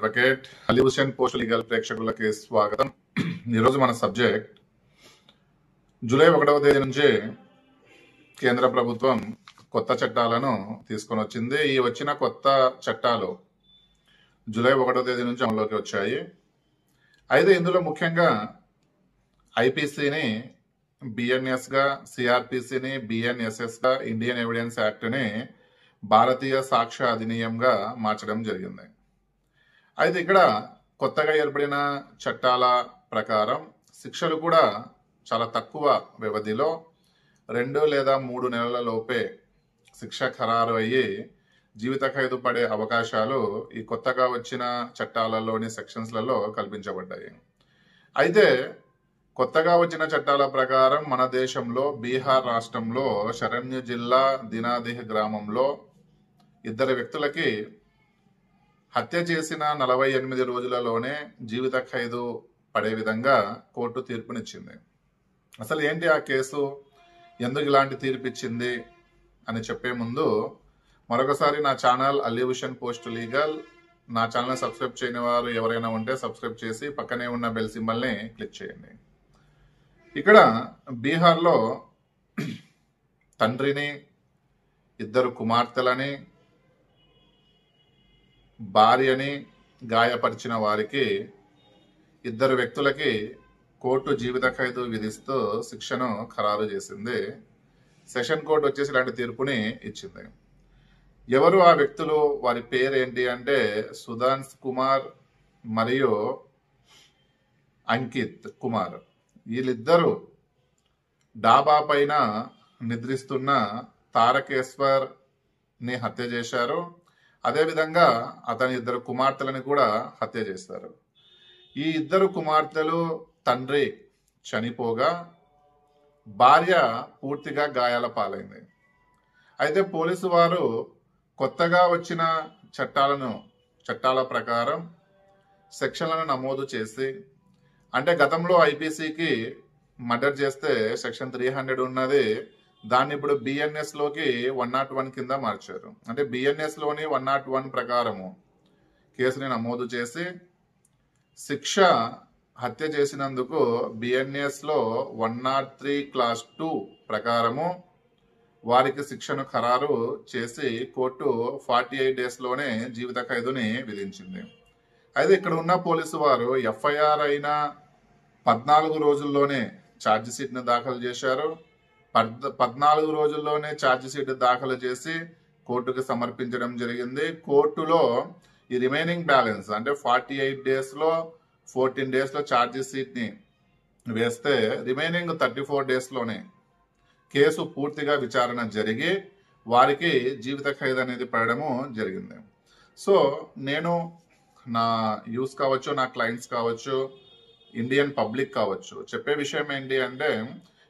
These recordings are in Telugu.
Advocate Ali Hussain post legal ప్రేక్షకులకి స్వాగతం. ఈరోజు మన సబ్జెక్ట్ జూలై 1వ తేదీ నుంచి కేంద్ర ప్రభుత్వం కొత్త చట్టాలను తీసుకొని వచ్చింది. ఈ వచ్చిన కొత్త చట్టాలు జూలై 1వ తేదీ నుంచి అమల్లోకి వచ్చాయి. అయితే ఇందులో ముఖ్యంగా ఐపీసీని బిఎన్ఎస్ గా, సిఆర్పిసిని బిఎన్ఎస్ఎస్ గా, ఇండియన్ ఎవిడెన్స్ యాక్ట్ ని భారతీయ సాక్ష్య అధినియంగా మార్చడం జరిగింది. అయితే ఇక్కడ కొత్తగా ఏర్పడిన చట్టాల ప్రకారం శిక్షలు కూడా చాలా తక్కువ వ్యవధిలో 2 లేదా 3 నెలల లోపే శిక్ష ఖరారు అయ్యి జీవిత ఖైదు పడే అవకాశాలు ఈ కొత్తగా వచ్చిన చట్టాలలోని సెక్షన్స్లలో కల్పించబడ్డాయి. అయితే కొత్తగా వచ్చిన చట్టాల ప్రకారం మన దేశంలో బీహార్ రాష్ట్రంలో శరణ్య జిల్లా దినాదిహ్ గ్రామంలో 2 వ్యక్తులకి హత్య చేసిన 48 రోజులలోనే జీవిత ఖైదు పడే విధంగా కోర్టు తీర్పునిచ్చింది. అసలు ఏంటి ఆ కేసు, ఎందుకు ఇలాంటి తీర్పు ఇచ్చింది అని చెప్పే ముందు మరొకసారి నా channel Ali Hussain post legal, నా ఛానల్ సబ్స్క్రైబ్ చేయని వారు ఎవరైనా ఉంటే సబ్స్క్రైబ్ చేసి పక్కనే ఉన్న బెల్ సింబల్ని క్లిక్ చేయండి. ఇక్కడ బీహార్లో తండ్రిని, 2 కుమార్తెలని, భార్యని గాయపరిచిన వారికి 2 వ్యక్తులకి కోర్టు జీవిత ఖైదు విధిస్తూ శిక్షను ఖరారు చేసింది. సెషన్ కోర్టు వచ్చేసి ఇలాంటి తీర్పుని ఇచ్చింది. ఎవరు ఆ వ్యక్తులు, వారి పేరు ఏంటి అంటే సుధాన్స్ కుమార్ మరియు అంకిత్ కుమార్. వీళ్ళిద్దరూ డాబా పైన నిద్రిస్తున్న తారకేశ్వర్ ని హత్య చేశారు. అదేవిధంగా అతని 2 కుమార్తెలను కూడా హత్య చేస్తారు. ఈ 2 కుమార్తెలు తండ్రి చనిపోగా భార్య పూర్తిగా గాయాల పాలైంది. అయితే పోలీసు వారు కొత్తగా వచ్చిన చట్టాల ప్రకారం సెక్షన్లను నమోదు చేసి, అంటే గతంలో ఐపీసీకి మర్డర్ చేస్తే సెక్షన్ 300 ఉన్నది, దాన్ని ఇప్పుడు బిఎన్ఎస్ లోకి 101 కింద మార్చారు. అంటే బిఎన్ఎస్ లోని 101 ప్రకారము కేసుని నమోదు చేసి శిక్ష హత్య చేసినందుకు బిఎన్ఎస్ లో 103 క్లాస్ 2 ప్రకారము వారికి శిక్షను ఖరారు చేసి కోర్టు 48 డేస్ లోనే జీవిత ఖైదుని విధించింది. అయితే ఇక్కడ ఉన్న పోలీసు వారు ఎఫ్ఐఆర్ అయిన 14 రోజుల్లోనే ఛార్జ్ షీట్ ని దాఖలు చేశారు. 14 రోజుల్లోనే ఛార్జ్ షీట్ దాఖలు చేసి కోర్టుకు సమర్పించడం జరిగింది. కోర్టులో ఈ రిమైనింగ్ బ్యాలెన్స్ అంటే 48 డేస్ లో 14 డేస్ లో ఛార్జ్ షీట్ ని వేస్తే రిమైనింగ్ 34 డేస్ లోనే కేసు పూర్తిగా విచారణ జరిగి వారికి జీవిత ఖైదు అనేది పడడము జరిగింది. సో నేను నా యూస్ కావచ్చు, నా క్లయింట్స్ కావచ్చు, ఇండియన్ పబ్లిక్ కావచ్చు చెప్పే విషయం ఏంటి అంటే,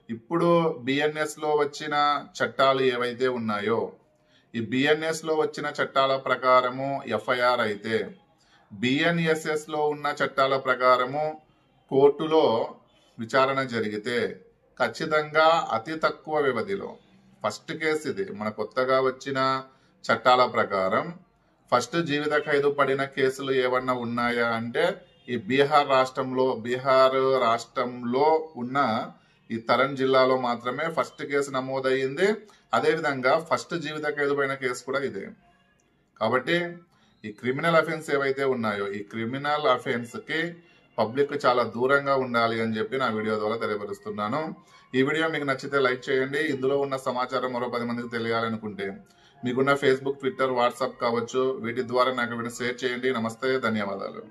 ఇప్పుడు బిఎన్ఎస్ లో వచ్చిన చట్టాలు ఏవైతే ఉన్నాయో, ఈ బిఎన్ఎస్ లో వచ్చిన చట్టాల ప్రకారము ఎఫ్ఐఆర్ అయితే, బిఎన్ఎస్ఎస్ లో ఉన్న చట్టాల ప్రకారము కోర్టులో విచారణ జరిగితే ఖచ్చితంగా అతి తక్కువ వ్యవధిలో ఫస్ట్ కేసు ఇది. మన కొత్తగా వచ్చిన చట్టాల ప్రకారం ఫస్ట్ జీవిత ఖైదు పడిన కేసులు ఏమన్నా ఉన్నాయా అంటే ఈ బీహార్ రాష్ట్రంలో ఉన్న ఈ తరణ్ జిల్లాలో మాత్రమే ఫస్ట్ కేసు నమోదయ్యింది. అదేవిధంగా ఫస్ట్ జీవిత ఖైదు పైన కేసు కూడా ఇదే. కాబట్టి ఈ క్రిమినల్ అఫెన్స్ ఏవైతే ఉన్నాయో, ఈ క్రిమినల్ అఫెన్స్ కి పబ్లిక్ చాలా దూరంగా ఉండాలి అని చెప్పి నా వీడియో ద్వారా తెలియపరుస్తున్నాను. ఈ వీడియో మీకు నచ్చితే లైక్ చేయండి. ఇందులో ఉన్న సమాచారం మరో 10 మందికి తెలియాలనుకుంటే మీకున్న ఫేస్బుక్, ట్విట్టర్, వాట్సాప్ కావచ్చు, వీటి ద్వారా నాకు షేర్ చేయండి. నమస్తే, ధన్యవాదాలు.